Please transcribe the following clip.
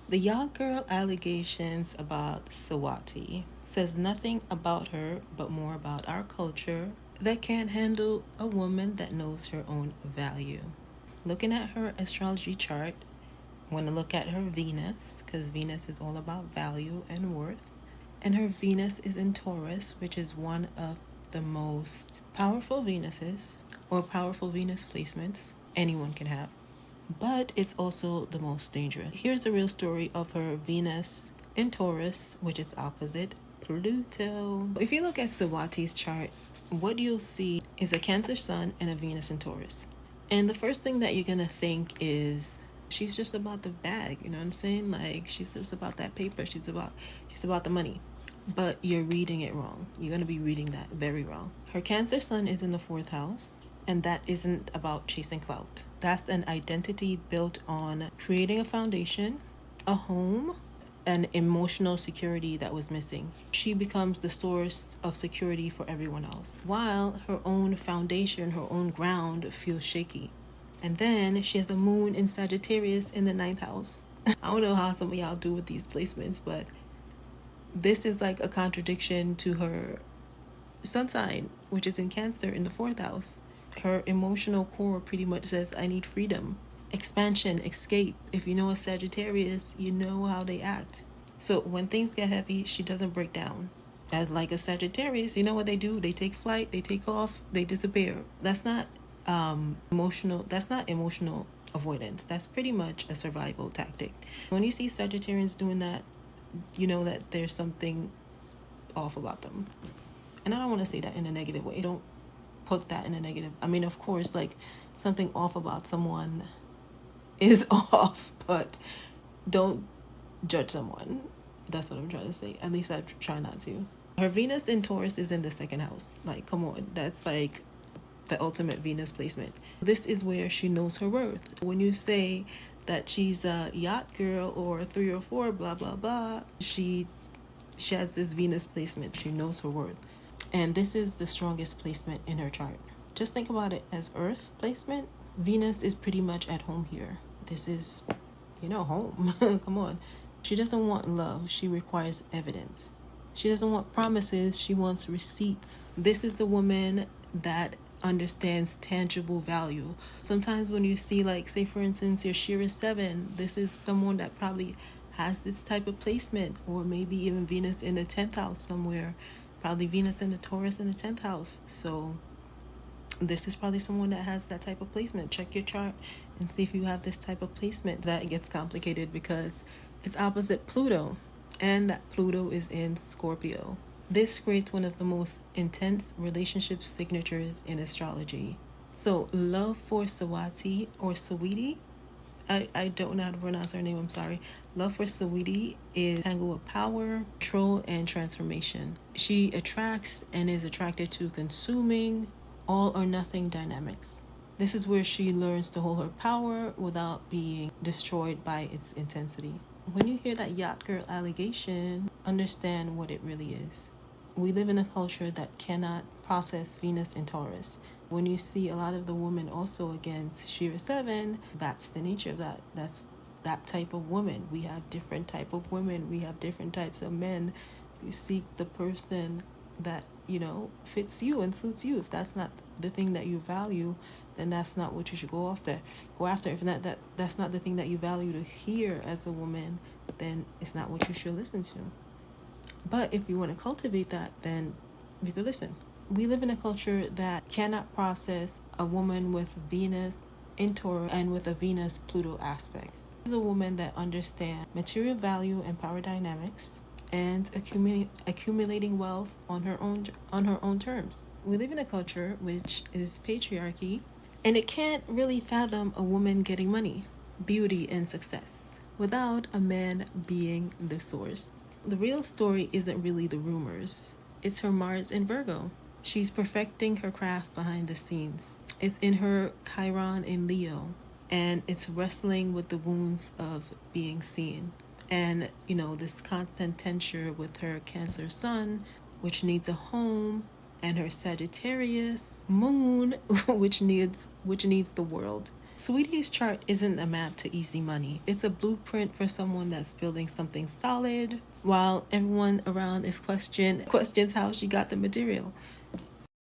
The yacht girl allegations about Saweetie says nothing about her but more about our culture that can't handle a woman that knows her own value. Looking at her astrology chart, want to look at her Venus, because Venus is all about value and worth. And her Venus is in Taurus, which is one of the most powerful Venuses or powerful Venus placements anyone can have. But it's also the most dangerous. Here's the real story of her Venus in Taurus, which is opposite Pluto. If you look at Saweetie's chart, what you'll see is a Cancer Sun and a Venus in Taurus. And the first thing that you're gonna think is she's just about the bag, you know what I'm saying? Like she's just about that paper, she's about the money. But you're reading it wrong. You're gonna be reading that very wrong. Her Cancer Sun is in the 4th house, and that isn't about chasing clout. That's an identity built on creating a foundation, a home, an emotional security that was missing. She becomes the source of security for everyone else, while her own foundation, her own ground feels shaky. And then she has a moon in Sagittarius in the 9th house. I don't know how some of y'all do with these placements, but this is like a contradiction to her sun sign, which is in Cancer in the 4th house. Her emotional core pretty much says, I need freedom, expansion, escape. If you know a Sagittarius, you know how they act. So when things get heavy, she doesn't break down. As like a Sagittarius, you know what they do? They take flight, they take off, they disappear. That's not emotional. That's not emotional avoidance. That's pretty much a survival tactic. When you see Sagittarians doing that, you know that there's something off about them. And I don't want to say that in a negative way. Don't put that in a negative. I mean, of course, like something off about someone is off, but don't judge someone. That's what I'm trying to say. At least I try not to. Her Venus in Taurus is in the 2nd house. Like, come on. That's like the ultimate Venus placement. This is where she knows her worth. When you say that she's a yacht girl or a 3 or 4, blah, blah, blah, she has this Venus placement. She knows her worth. And this is the strongest placement in her chart. Just think about it as Earth placement. Venus is pretty much at home here. This is, home. Come on. She doesn't want love. She requires evidence. She doesn't want promises. She wants receipts. This is the woman that understands tangible value. Sometimes when you see, like, say for instance, your Shira 7, this is someone that probably has this type of placement, or maybe even Venus in the 10th house somewhere. Probably Venus in the Taurus in the 10th house. So this is probably someone that has that type of placement. Check your chart and see if you have this type of placement. That gets complicated because it's opposite Pluto, and that Pluto is in Scorpio. This creates one of the most intense relationship signatures in astrology. So love for Saweetie or Saweetie, I don't know how to pronounce her name, I'm sorry. Love for Saweetie is a tangle of power, control, and transformation. She attracts and is attracted to consuming, all or nothing dynamics. This is where she learns to hold her power without being destroyed by its intensity. When you hear that yacht girl allegation, understand what it really is. We live in a culture that cannot process Venus in Taurus. When you see a lot of the women also against Shira 7, that's the nature of that. That's that type of woman. We have different type of women. We have different types of men. You seek the person that, fits you and suits you. If that's not the thing that you value, then that's not what you should go after. If that's not the thing that you value to hear as a woman, then it's not what you should listen to. But if you want to cultivate that, then you could listen. We live in a culture that cannot process a woman with Venus in Taurus and with a Venus-Pluto aspect. She's a woman that understands material value and power dynamics and accumulating wealth on her own terms. We live in a culture which is patriarchy, and it can't really fathom a woman getting money, beauty, and success without a man being the source. The real story isn't really the rumors. It's her Mars in Virgo. She's perfecting her craft behind the scenes. It's in her Chiron in Leo, and it's wrestling with the wounds of being seen. And, this constant tension with her Cancer Sun, which needs a home, and her Sagittarius Moon, which needs the world. Saweetie's chart isn't a map to easy money. It's a blueprint for someone that's building something solid, while everyone around is questions how she got the material.